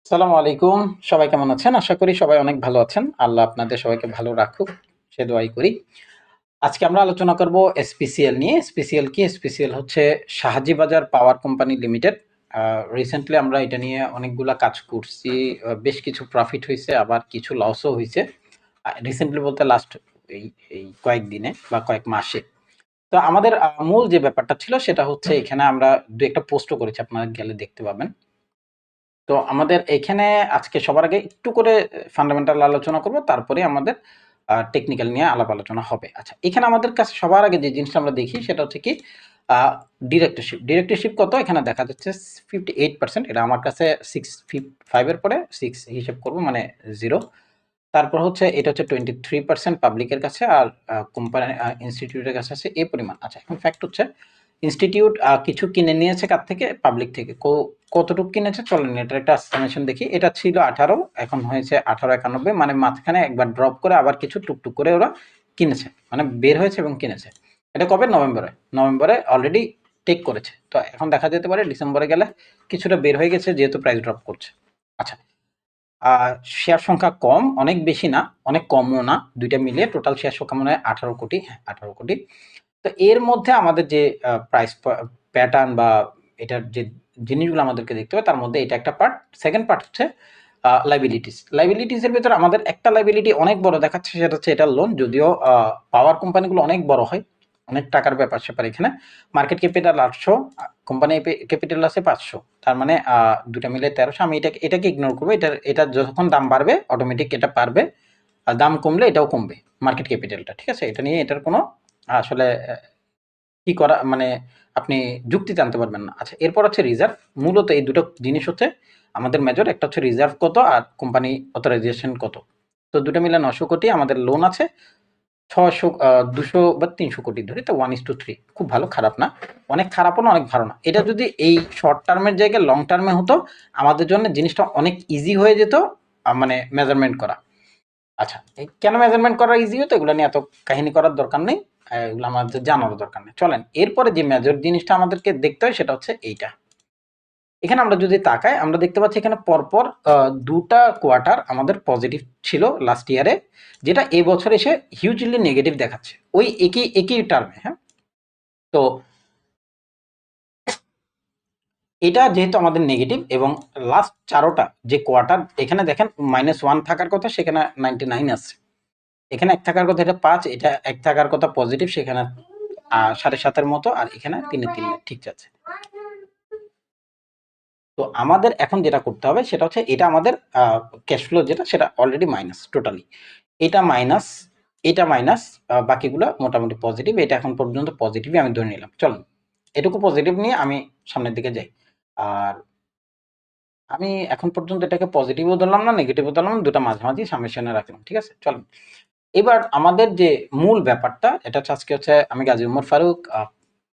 আসসালামু আলাইকুম। সবাই কেমন আছেন? আশা করি সবাই অনেক ভালো আছেন। আল্লাহ আপনাদের সবাইকে ভালো রাখুক, সে দোয়াই করি। আজকে আমরা আলোচনা করব এসপিসিএল নিয়ে। এসপিসিএল কি? এসপিসিএল হচ্ছে শাহাজি বাজার পাওয়ার কোম্পানি লিমিটেড। রিসেন্টলি আমরা এটা নিয়ে অনেকগুলা কাজ করছি। বেশ কিছু প্রফিট হইছে, আবার কিছু লসও হইছে। রিসেন্টলি বলতে লাস্ট এই এই কয়েকদিনে বা কয়েক মাসে। তো আমাদের মূল যে ব্যাপারটা ছিল সেটা হচ্ছে এখানে আমরা ২ একটা পোস্টও করেছি, আপনারা গেলে দেখতে পাবেন। তো আমাদের এখানে আজকে সবার আগে একটু করে ফান্ডামেন্টাল আলোচনা করব, তারপরে আমাদের টেকনিক্যাল নিয়ে আলাপ আলোচনা হবে। আচ্ছা, এখানে আমাদের কাছে সবার আগে যে জিনিসটা আমরা দেখি সেটা হচ্ছে কি ডিরেক্টরশিপ। ডিরেক্টরশিপ কত? এখানে দেখা যাচ্ছে 58%। এটা আমার কাছে 6 এর পরে 6 হিসেব করব, মানে 0। তারপর হচ্ছে এটা হচ্ছে 23% পাবলিকের কাছে, আর কোম্পানি ইনস্টিটিউটের কাছে আছে এই পরিমাণ। আচ্ছা, এখন ফ্যাক্ট হচ্ছে ইনস্টিটিউট কিছু কিনে নিয়েছে কার থেকে? পাবলিক থেকে। কতটুকু কিনেছে চলেন এটার একটা এস্টিমেশন দেখি। এটা ছিল 18, এখন হয়েছে 1891, মানে মাঝখানে একবার ড্রপ করে আবার কিছু টুকটুক করে ওরা কিনেছে, মানে বের হয়েছে এবং কিনেছে। এটা কবে? নভেম্বরে অলরেডি টেক করেছে। তো এখন দেখা যেতে পারে ডিসেম্বরে গেলে কিছুটা বের হয়ে গেছে, যেহেতু প্রাইস ড্রপ করছে। আচ্ছা, শেয়ার সংখ্যা কম, অনেক বেশি না, অনেক কমও না, দুইটা মিলিয়ে টোটাল শেয়ার সংখ্যা মনে হয় 18 কোটি। হ্যাঁ, 18 কোটি। তো এর মধ্যে আমাদের যে প্রাইস প্যাটার্ন বা এটার যে জিনিসগুলো আমাদেরকে দেখতে হবে, তার মধ্যে এটা একটা পার্ট। সেকেন্ড পার্ট হচ্ছে লাইবিলিটিসের ভিতরে আমাদের একটা লাইবিলিটি অনেক বড় দেখাচ্ছে, সেটা হচ্ছে এটা লোন। যদিও পাওয়ার কোম্পানিগুলো অনেক বড় হয়, অনেক টাকার ব্যাপার স্যাপার। এখানে মার্কেট ক্যাপিটাল 800, কোম্পানি ক্যাপিটাল আছে 500, তার মানে দুটা মিলে 1300। আমি এটাকে ইগনোর করবো। এটা যখন দাম বাড়বে অটোমেটিক এটা পারবে, আর দাম কমলে এটাও কমবে মার্কেট ক্যাপিটালটা। ঠিক আছে, এটা নিয়ে এটার কোনো আসলে কি করা, মানে আপনি যুক্তি জানতে পারবেন না। আচ্ছা, এরপর হচ্ছে রিজার্ভ। মূলত এই দুটো জিনিস হচ্ছে আমাদের মেজর। একটা হচ্ছে রিজার্ভ কত, আর কোম্পানি অথরাইজেশন কত। তো দুটো মিলে 900 কোটি। আমাদের লোন আছে 600, 200 বা 300 কোটি ধরে। তো 1:3, খুব ভালো, খারাপ না। অনেক খারাপও না, অনেক ভালো না। এটা যদি এই শর্ট টার্মের জায়গায় লং টার্মে হতো, আমাদের জন্য জিনিসটা অনেক ইজি হয়ে যেত, মানে মেজারমেন্ট করা। আচ্ছা, কেন মেজারমেন্ট করা ইজি হতো এগুলো নিয়ে এত কাহিনী করার দরকার নেই, এগুলো আমাদের জানার দরকার নেই। চলেন এরপরে যে মেজর জিনিসটা আমাদেরকে দেখতে হয় সেটা হচ্ছে এইটা। এখানে আমরা যদি তাকাই, আমরা দেখতে পাচ্ছি এখানে পরপর দুটা কোয়ার্টার আমাদের পজিটিভ ছিল লাস্ট ইয়ারে, যেটা এই বছর এসে হিউজলি নেগেটিভ দেখাচ্ছে ওই একই একই টার্মে। হ্যাঁ, তো এটা যেহেতু আমাদের নেগেটিভ, এবং লাস্ট 4টা যে কোয়ার্টার, এখানে দেখেন -1 থাকার কথা, সেখানে 99 আছে। এখানে 1 থাকার কথা, এটা 5, এটা 1 থাকার কথা পজিটিভ, সেখানে 7.5-এর মতো, আর এখানে 3-3 ঠিক আছে। তো আমাদের এখন যেটা করতে হবে সেটা হচ্ছে এটা আমাদের ক্যাশ ফ্লো যেটা, সেটা অলরেডি মাইনাস টোটালি। এটা মাইনাস, এটা মাইনাস, বাকিগুলো মোটামুটি পজিটিভ। এটা এখন পর্যন্ত পজিটিভই আমি ধরে নিলাম। চলুন এটুকু পজিটিভ নিয়ে আমি সামনের দিকে যাই। আর আমি এখন পর্যন্ত এটাকে পজিটিভও ধরলাম না, নেগেটিভও ধরলাম না, দুটা মাঝামাঝি সামনে সামনে রাখলাম। ঠিক আছে, চলুন এবার আমাদের যে মূল ব্যাপারটা, এটা হচ্ছে আজকে হচ্ছে আমি গাজী উমর ফারুক।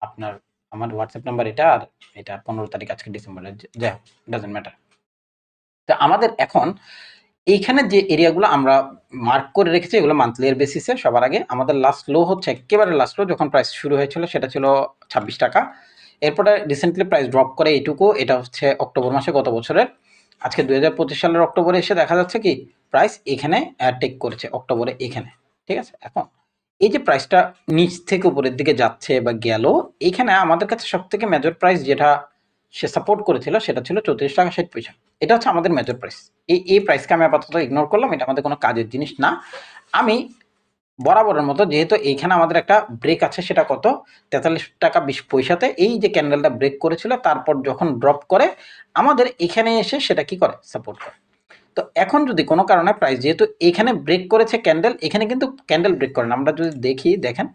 আপনার আমার হোয়াটসঅ্যাপ নাম্বার এটা, আর এটা 15 তারিখ, আজকে ডিসেম্বরের, যাই হোক, ডাজেন্ট ম্যাটার। তো আমাদের এখন এইখানে যে এরিয়াগুলো আমরা মার্ক করে রেখেছি, এগুলো মান্থলি এর বেসিসে। সবার আগে আমাদের লাস্ট লো হচ্ছে, একেবারে লাস্ট লো যখন প্রাইস শুরু হয়েছিল সেটা ছিল 26 টাকা। এরপরে রিসেন্টলি প্রাইস ড্রপ করে এইটুকু। এটা হচ্ছে অক্টোবর মাসে গত বছরের। আজকে 2025 সালের অক্টোবরে এসে দেখা যাচ্ছে কি প্রাইস এখানে টেক করেছে অক্টোবরে এখানে। ঠিক আছে, এখন এই যে প্রাইসটা নিচ থেকে উপরের দিকে যাচ্ছে বা গেল, এখানে আমাদের কাছে সব থেকে মেজর প্রাইস যেটা সে সাপোর্ট করেছিল সেটা ছিল 34 টাকা 60 পয়সা। এটা হচ্ছে আমাদের মেজর প্রাইস। এই প্রাইসকে আমি আপাতত ইগনোর করলাম, এটা আমাদের কোনো কাজের জিনিস না। আমি বরাবরের মতো, যেহেতু এইখানে আমাদের একটা ব্রেক আছে, সেটা কত? 43 টাকা 20 পয়সাতে এই যে ক্যান্ডেলটা ব্রেক করেছিল, তারপর যখন ড্রপ করে আমাদের এখানে এসে সেটা কি করে? সাপোর্ট করে। তো এখন যদি কোনো কারণে প্রাইস যেহেতু এখানে ব্রেক করেছে ক্যান্ডেল, এখানে কিন্তু ক্যান্ডেল ব্রেক করে না। আমরা যদি দেখি, দেখেন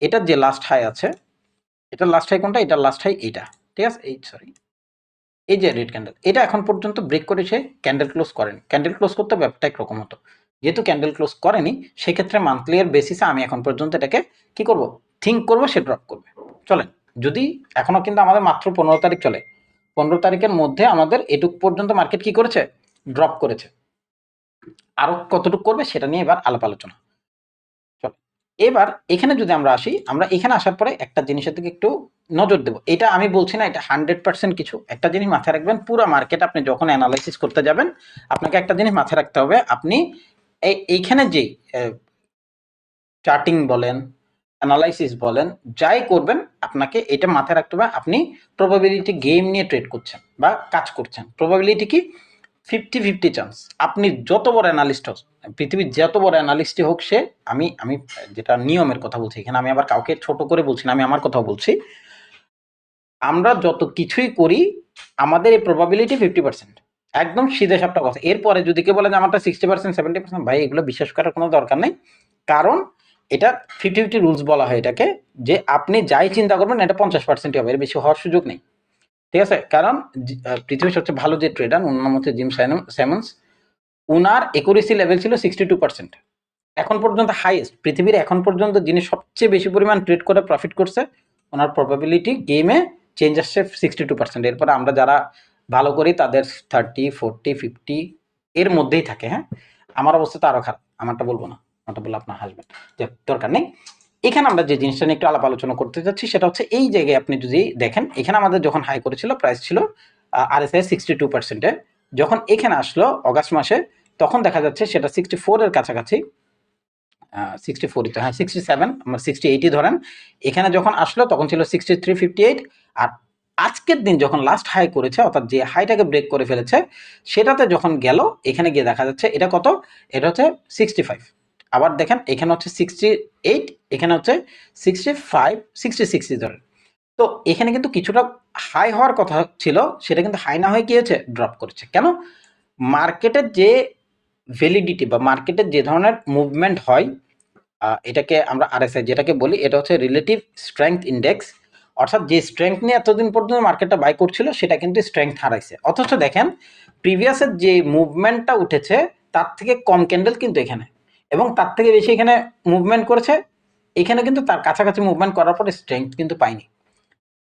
এটার যে লাস্ট হাই আছে, এটার লাস্ট হাই কোনটা? এটার লাস্ট হাই এইটা। ঠিক আছে, এই সরি, এই যে রেড ক্যান্ডেল, এটা এখন পর্যন্ত ব্রেক করে সে ক্যান্ডেল ক্লোজ করেনি। ক্যান্ডেল ক্লোজ করতে ব্যাপারটা একরকম হতো, যেহেতু ক্যান্ডেল ক্লোজ করেনি, সেক্ষেত্রে মান্থলি এর বেসিসে আমি এখন পর্যন্ত এটাকে কি করব? থিঙ্ক করব সে ড্রপ করবে। চলেন, যদি এখনো কিন্তু আমাদের মাত্র 15 তারিখ চলে, 15 তারিখের মধ্যে আমাদের এটুক পর্যন্ত মার্কেট কি করেছে? ড্রপ করেছে। আরো কতটুকু করবে সেটা নিয়ে এবার আলাপ আলোচনা। চল, এবার এখানে যদি আমরা আসি, আমরা এখানে আসার পরে একটা জিনিসের দিকে একটু নজর দেব। এটা আমি বলছি না এটা 100% কিছু। একটা জিনিস মাথায় রাখবেন, পুরো মার্কেট আপনি যখন অ্যানালাইসিস করতে যাবেন, আপনাকে একটা জিনিস মাথায় রাখতে হবে, আপনি এইখানে যেই চার্টিং বলেন, অ্যানালাইসিস বলেন, যাই করবেন আপনাকে এটা মাথায় রাখতে হবে, আপনি প্রবাবিলিটি গেম নিয়ে ট্রেড করছেন বা কাজ করছেন। প্রবাবিলিটি কি? 50-50 চান্স। আপনি যত বড় অ্যানালিস্ট হোক, পৃথিবীর যত বড় অ্যানালিস্টই হোক সে, আমি আমি যেটা নিয়মের কথা বলছি এখানে, আমি আবার কাউকে ছোট করে বলছি না, আমি আমার কথা বলছি। আমরা যত কিছুই করি আমাদের এই প্রবাবিলিটি 50%, একদম সিধে সাপটা কথা। এরপরে যদি কেউ বলে যে আমারটা 60%, 70%, ভাই এগুলো বিশ্বাস করার কোনো দরকার নেই। কারণ এটা 50-50 রুলস বলা হয় এটাকে, যে আপনি যাই চিন্তা করবেন এটা 50%ই হবে, এর বেশি হওয়ার সুযোগ নেই। ঠিক আছে? কারণ পৃথিবীর সবচেয়ে ভালো যে ট্রেডার, ওনার মধ্যে জিম স্যামন্স, উনার একুরেসি লেভেল ছিল 62%। এখন পর্যন্ত হাইয়েস্ট পৃথিবীর, এখন পর্যন্ত যিনি সবচেয়ে বেশি পরিমাণ ট্রেড করে প্রফিট করছে, ওনার প্রবাবিলিটি গেমে চেঞ্জ আসছে 62%। এরপরে আমরা যারা ভালো করি তাদের 30, 40, 50 এর মধ্যেই থাকে। হ্যাঁ, আমার অবস্থা তো আরো খারাপ, আমারটা বলবো না, আমারটা বললে আপনার হাসবেন, দরকার নেই। এখানে আমরা যে জিনিসটা নিয়ে একটু আলাপ আলোচনা করতে যাচ্ছি সেটা হচ্ছে, এই জায়গায় আপনি যদি দেখেন, এখানে আমাদের যখন হাই করেছিল প্রাইস ছিল RSI 62%-এ, যখন এখানে আসলো অগাস্ট মাসে, তখন দেখা যাচ্ছে সেটা 64 এর কাছাকাছি, 64, হ্যাঁ 67, আমরা 68ই ধরেন। এখানে যখন আসলো তখন ছিল 63.58। আর আজকের দিন যখন লাস্ট হাই করেছে, অর্থাৎ যে হাইটাকে ব্রেক করে ফেলেছে, সেটাতে যখন গেল, এখানে গিয়ে দেখা যাচ্ছে এটা কত, এটা হচ্ছে 65। আবার দেখেন এখানে হচ্ছে 68, এখানে হচ্ছে 65, 66 ধরেন। তো এখানে কিন্তু কিছুটা হাই হওয়ার কথা ছিল, সেটা কিন্তু হাই না হয়ে গিয়েছে, ড্রপ করেছে। কেন? মার্কেটের যে ভ্যালিডিটি বা মার্কেটের যে ধরনের মুভমেন্ট হয়, এটাকে আমরা RSI যেটাকে বলি, এটা হচ্ছে রিলেটিভ স্ট্রেংথ ইন্ডেক্স। অর্থাৎ যে স্ট্রেংথ নিয়ে এতদিন পর্যন্ত মার্কেটটা বাই করছিল সেটা কিন্তু স্ট্রেংথ হারাইছে। অথচ দেখেন প্রিভিয়াসের যে মুভমেন্টটা উঠেছে তার থেকে কম ক্যান্ডেল কিন্তু এখানে, এবং তার থেকে বেশি এখানে মুভমেন্ট করেছে, এখানে কিন্তু তার কাছাকাছি মুভমেন্ট করার পরে স্ট্রেংথ কিন্তু পায়নি।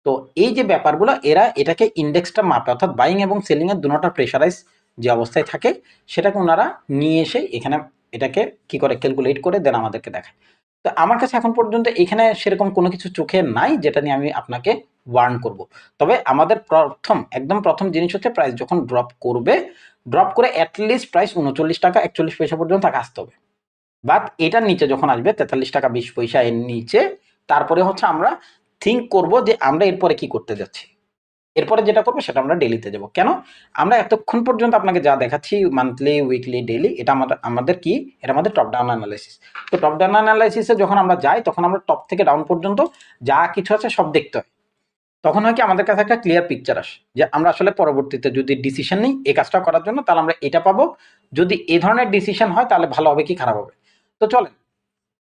তো এই যে ব্যাপারগুলো, এরা এটাকে ইন্ডেক্সটা মাপে, অর্থাৎ বাইং এবং সেলিং এর দুটোটা প্রেশারাইজ যে অবস্থায় থাকে, সেটাকে ওনারা নিয়ে এসে এখানে এটাকে কি করে ক্যালকুলেট করে দেন আমাদেরকে দেখায়। তো আমার কাছে এখন পর্যন্ত এখানে সেরকম কোনো কিছু চোখে নাই যেটা নিয়ে আমি আপনাকে ওয়ার্ন করব। তবে আমাদের একদম প্রথম জিনিস হচ্ছে, প্রাইস যখন ড্রপ করবে, ড্রপ করে অ্যাটলিস্ট প্রাইস 39 টাকা 41 পয়সা পর্যন্ত তাকে আসতে হবে। বাট এটার নিচে যখন আসবে 43 টাকা 20 পয়সা এর নিচে, তারপরে হচ্ছে আমরা থিঙ্ক করব যে আমরা এরপরে কি করতে যাচ্ছি। এরপরে যেটা করবো সেটা আমরা ডেলিতে যাব। কেন? আমরা এতক্ষণ পর্যন্ত আপনাকে যা দেখাচ্ছি মান্থলি, উইকলি, ডেইলি, এটা আমাদের কি, এটা আমাদের টপ ডাউন অ্যানালাইসিস। তো টপ ডাউন অ্যানালাইসিসে যখন আমরা যাই, তখন আমরা টপ থেকে ডাউন পর্যন্ত যা কিছু আছে সব দেখতে হয়। তখন হয় কি, আমাদের কাছে একটা ক্লিয়ার পিকচার আসে যে আমরা আসলে পরবর্তীতে যদি ডিসিশন নিই এই কাজটা করার জন্য, তাহলে আমরা এটা পাবো। যদি এই ধরনের ডিসিশন হয় তাহলে ভালো হবে কি খারাপ হবে। তো চলেন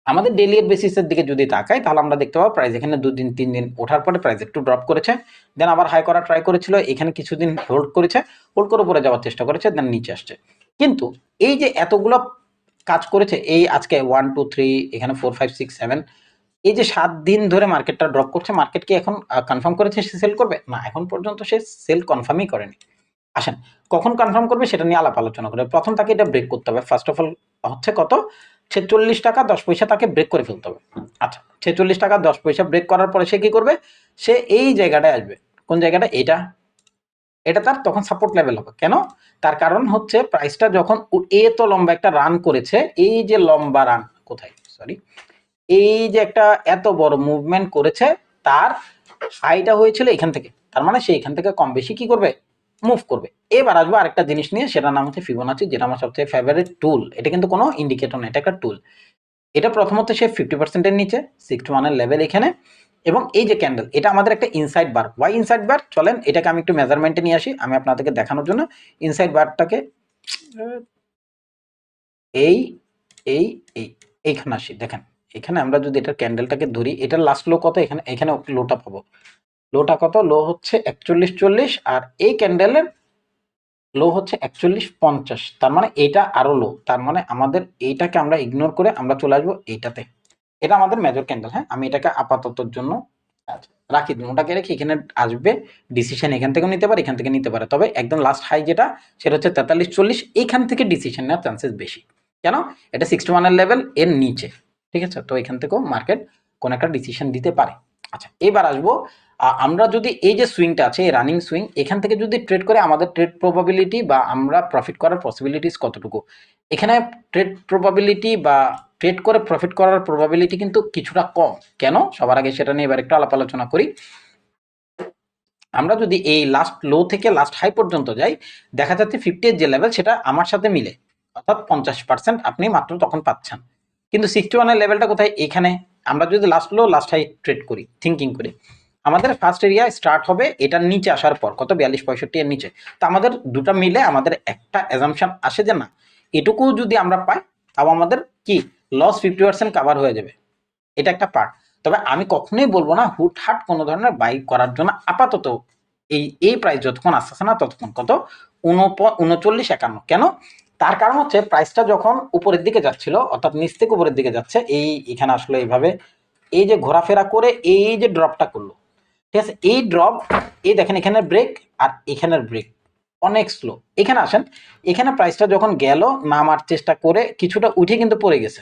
আমাদের ডেইলি বেসিসের দিকে যদি তাকাই, তাহলে আমরা দেখতে পাবো প্রাইস এখানে 2 দিন 3 দিন ওঠার পরে প্রাইস একটু ড্রপ করেছে, দেন আবার হাই করার ট্রাই করেছিল, এখানে কিছুদিন হোল্ড করেছে, হোল্ড করে উপরে যাওয়ার চেষ্টা করেছে, দেন নিচে আসছে। কিন্তু এই যে এতগুলো কাজ করেছে, এই আজকে 1 2 3, এখানে 4 5 6 7, এই যে 7 দিন ধরে মার্কেটটা ড্রপ করছে, মার্কেট কি এখন কনফার্ম করেছে সে সেল করবে? না, এখন পর্যন্ত সে সেল কনফার্মই করেনি। আসেন কখন কনফার্ম করবে সেটা নিয়ে আলাপ আলোচনা করে। প্রথম তাকে এটা ব্রেক করতে হবে। ফার্স্ট অফ অল হচ্ছে কত, 46 টাকা 10 পয়সা তাকে ব্রেক করে ফেলতে হবে। আচ্ছা, 46 টাকা 10 পয়সা ব্রেক করার পরে সে কি করবে? সে এই জায়গাটায় আসবে। কোন জায়গাটা? এটা, এটা তার তখন সাপোর্ট লেভেল হবে। কেন? তার কারণ হচ্ছে প্রাইসটা যখন এত লম্বা একটা রান করেছে, এই যে লম্বা রান, কোথায়, সরি, এই যে একটা এত বড় মুভমেন্ট করেছে, তার হাইটা হয়েছিল এখান থেকে, তার মানে সে এখান থেকে কম বেশি কি করবে, মুভ করবে। এবার আসবো আরেকটা জিনিস নিয়ে, সেটার নাম হচ্ছে ফিবোনাচি, যেটা আমার সবথেকে ফেভারিট টুল। এটা কিন্তু কোনো ইন্ডিকেটর না, এটা একটা টুল। এটা প্রথমত সে 50% এর নিচে, 61 এর লেভেল এখানে, এবং এই যে ক্যান্ডেল, এটা আমাদের একটা ইনসাইড বার। ওয়াই ইনসাইড বার? চলেন এটাকে আমি একটু মেজারমেন্টে নিয়ে আসি, আমি আপনাদেরকে দেখানোর জন্য। ইনসাইড বারটাকে এই এই এই এইখানে আসি, দেখেন এখানে আমরা যদি এটার ক্যান্ডেলটাকে ধরি, এটার লাস্ট লো কত, এখানে এখানে লোটা পাবো। লোটা কত? লো হচ্ছে 41.40, আর এই ক্যান্ডেলের লো হচ্ছে 41.50। তার মানে এটা আরো লো, তার মানে আমাদের এইটাকে আমরা ইগনোর করে আমরা চলে আসবো এইটাতে। এটা আমাদের মেজর ক্যান্ডেল। হ্যাঁ, আমি এটাকে আপাততর জন্য রাখি দিন, ওটাকে রেখে এখানে আসবে ডিসিশন, এখান থেকেও নিতে পারে, এখান থেকে নিতে পারে। তবে একদম লাস্ট হাই যেটা, সেটা হচ্ছে 43.40, এইখান থেকে ডিসিশন নেওয়ার চান্সেস বেশি। কেন? এটা 61 এর লেভেল, এর নিচে। ঠিক আছে, তো এখান থেকেও মার্কেট কোন একটা ডিসিশন দিতে পারে। আচ্ছা, এবার আসবো আমরা যদি এই যে সুইংটা আছে, এই রানিং সুইং, এখান থেকে যদি ট্রেড করে আমাদের ট্রেড প্রবাবিলিটি বা আমরা প্রফিট করার পসিবিলিটিস কতটুকু। এখানে ট্রেড প্রবাবিলিটি বা ট্রেড করে প্রফিট করার প্রবাবিলিটি কিন্তু কিছুটা কম। কেন? সবার আগে সেটা নিয়ে এবার একটু আলাপ আলোচনা করি। আমরা যদি এই লাস্ট লো থেকে লাস্ট হাই পর্যন্ত যাই, দেখা যাচ্ছে 50 এর যে লেভেল সেটা আমার সাথে মিলে, অর্থাৎ 50% আপনি মাত্র তখন পাচ্ছেন। কিন্তু 61 এর লেভেলটা কোথায়? এখানে। আমরা যদি লাস্ট লো লাস্ট হাই ট্রেড করি, থিঙ্কিং করি, আমাদের ফার্স্ট এরিয়া স্টার্ট হবে এটার নিচে আসার পর, কত? 42-65 এর নিচে। তো আমাদের দুটা মিলে আমাদের একটা অ্যাজাম্পশন আসে যে না, এটুকু যদি আমরা পাই তাও আমাদের কি লস 50% কাভার হয়ে যাবে। এটা একটা পার্ট। তবে আমি কখনোই বলবো না হুটহাট কোনো ধরনের বাই করার জন্য। আপাতত এই প্রাইস যতক্ষণ আসতেছে না ততক্ষণ, কত? 39-51। কেন? তার কারণ হচ্ছে প্রাইসটা যখন উপরের দিকে যাচ্ছিল, অর্থাৎ নিচ থেকে উপরের দিকে যাচ্ছে, এখানে আসলে এইভাবে এই যে ঘোরাফেরা করে এই যে ড্রপটা করলো, ঠিক আছে, এই ড্রপ, এই দেখেন এখানের ব্রেক আর এখানের ব্রেক অনেক স্লো। এখানে আসেন, এখানে প্রাইসটা যখন গেল নামার চেষ্টা করে কিছুটা উঠে কিন্তু পড়ে গেছে,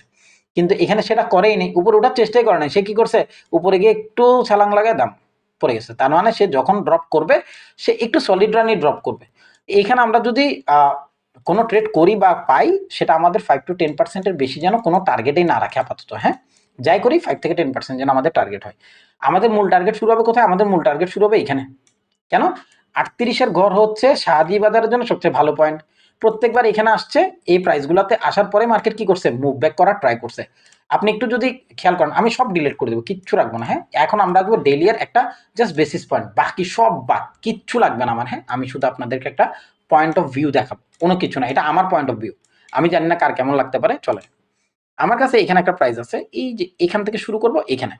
কিন্তু এখানে সেটা করেই নি, উপরে ওঠার চেষ্টাই করে নাই। সে কি করছে? উপরে গিয়ে একটু ছালাং লাগায় দাম পড়ে গেছে। তার মানে সে যখন ড্রপ করবে সে একটু সলিড রানই ড্রপ করবে। এখানে আমরা যদি কোনো ট্রেড করি বা পাই, সেটা আমাদের 5-10% বেশি যেন কোনো টার্গেটেই না রাখে আপাতত। হ্যাঁ, যাই করি 5-10% যেন আমাদের টার্গেট হয়। আমাদের মূল টার্গেট শুরু হবে কোথায়? আমাদের মূল টার্গেট শুরু হবে এখানে। কেন? 38-এর ঘর হচ্ছে শাহজিবাজারের জন্য সবচেয়ে ভালো পয়েন্ট। প্রত্যেকবার এখানে আসছে, এই প্রাইসগুলোতে আসার পরে মার্কেট কি করছে? মুভ ব্যাক করার ট্রাই করছে। আপনি একটু যদি খেয়াল করেন, আমি সব ডিলিট করে দেবো, কিচ্ছু রাখবো না। হ্যাঁ, এখন আমরা আসবো ডেলি এর একটা জাস্ট বেসিস পয়েন্ট, বাকি সব বাদ, কিচ্ছু লাগবে না আমার। হ্যাঁ, আমি শুধু আপনাদেরকে একটা পয়েন্ট অফ ভিউ দেখাবো, কোনো কিছু না, এটা আমার পয়েন্ট অফ ভিউ। আমি জানি না কার কেমন লাগতে পারে, চলে। আমার কাছে এখানে একটা প্রাইস আছে, এই যে এখান থেকে শুরু করব, এখানে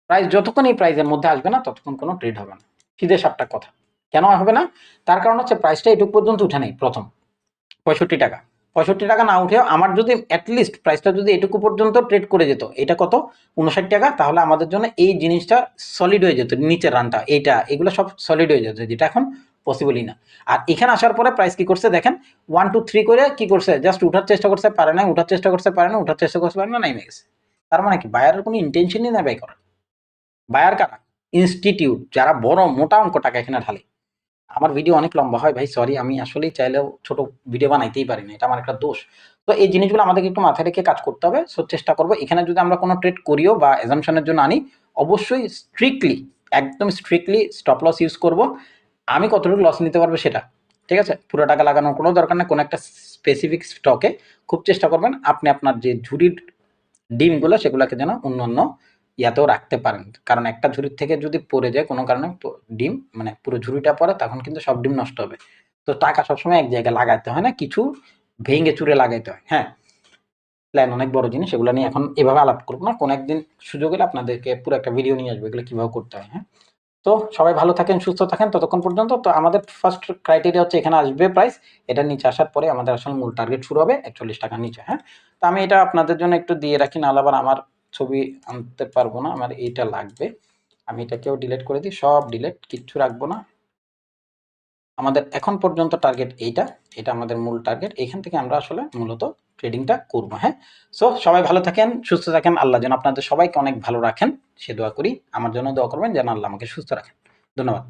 প্রাইস যতক্ষণ এই প্রাইসের মধ্যে আসবে না ততক্ষণ কোনো ট্রেড হবে না। সিধে সাপটা কথা। কেন হবে না? তার কারণ হচ্ছে প্রাইসটা এটুকু পর্যন্ত উঠে নেই প্রথম 65 টাকা। 65 টাকা না উঠেও আমার যদি অ্যাটলিস্ট প্রাইসটা যদি এটুকু পর্যন্ত ট্রেড করে যেত, এটা কত? 59 টাকা, তাহলে আমাদের জন্য এই জিনিসটা সলিড হয়ে যেত, নিচের রানটা এইটা এগুলো সব সলিড হয়ে যেত, যেটা এখন পসিবলই না। আর এখানে আসার পরে প্রাইস কি করছে দেখেন, 1-2-3 করে কি করছে, জাস্ট উঠার চেষ্টা করছে, পারে না, উঠার চেষ্টা করছে, পারে না, উঠার চেষ্টা করছে, পারে না, নেমে গেছে। তার মানে কি বায়ারের কোনো ইন্টেনশনই না বাই করার। বায়ার কারা? ইনস্টিটিউট, যারা বড় মোটা অঙ্ক টাকা এখানে ঢালে। আমার ভিডিও অনেক লম্বা হয় ভাই, সরি, আমি আসলেই চাইলেও ছোট ভিডিও বানাইতেই পারি না, এটা আমার একটা দোষ। তো এই জিনিসগুলো আমাদেরকে একটু মাথায় রেখে কাজ করতে হবে। সো চেষ্টা করবো এখানে যদি আমরা কোনো ট্রেড করিও বা অ্যাজাম্পশনের জন্য আনি, অবশ্যই স্ট্রিক্টলি, একদম স্ট্রিক্টলি স্টপ লস ইউজ করব। আমি কতটুকু লস নিতে পারবো সেটা, ঠিক আছে? পুরো টাকা লাগানোর কোনো দরকার নেই কোনো একটা স্পেসিফিক স্টকে। খুব চেষ্টা করবেন আপনি আপনার যে ঝুড়ির ডিমগুলো সেগুলোকে যেন অন্য অন্য ইয়াতেও রাখতে পারেন, কারণ একটা ঝুড়ির থেকে যদি পড়ে যায় কোনো কারণে ডিম, মানে পুরো ঝুড়িটা পড়ে, তখন কিন্তু সব ডিম নষ্ট হবে। তো টাকা সবসময় এক জায়গায় লাগাইতে হয় না, কিছু ভেঙে চুরে লাগাইতে হয়। হ্যাঁ, প্ল্যান অনেক বড় জিনিস, এগুলো নিয়ে এখন এভাবে আলাপ করবো না, কোনো একদিন সুযোগ হলে আপনাদেরকে পুরো একটা ভিডিও নিয়ে আসবো এগুলো কিভাবে করতে হয়। হ্যাঁ, তো সবাই ভালো থাকেন, সুস্থ থাকেন ততক্ষণ পর্যন্ত। তো আমাদের ফার্স্ট ক্রাইটেরিয়া হচ্ছে এখানে আসবে প্রাইস, এটার নিচে আসার পরে আমাদের আসলে মূল টার্গেট শুরু হবে 41 টাকার নিচে। হ্যাঁ, তো আমি এটা আপনাদের জন্য একটু দিয়ে রাখি, নাহলে আবার আমার ছবি আনতে পারবো না, আমার এইটা লাগবে। আমি এটাকেও ডিলিট করে দিই, সব ডিলিট, কিচ্ছু রাখবো না। আমাদের এখন পর্যন্ত টার্গেট এইটা, এটা আমাদের মূল টার্গেট, এখান থেকে আমরা আসলে মূলত ট্রেডিংটা করবো। হ্যাঁ, সো সবাই ভালো থাকেন, সুস্থ থাকেন, আল্লাহ যেন আপনাদের সবাইকে অনেক ভালো রাখেন সে দোয়া করি। আমার জন্য দোয়া করবেন যেন আল্লাহ আমাকে সুস্থ রাখেন। ধন্যবাদ।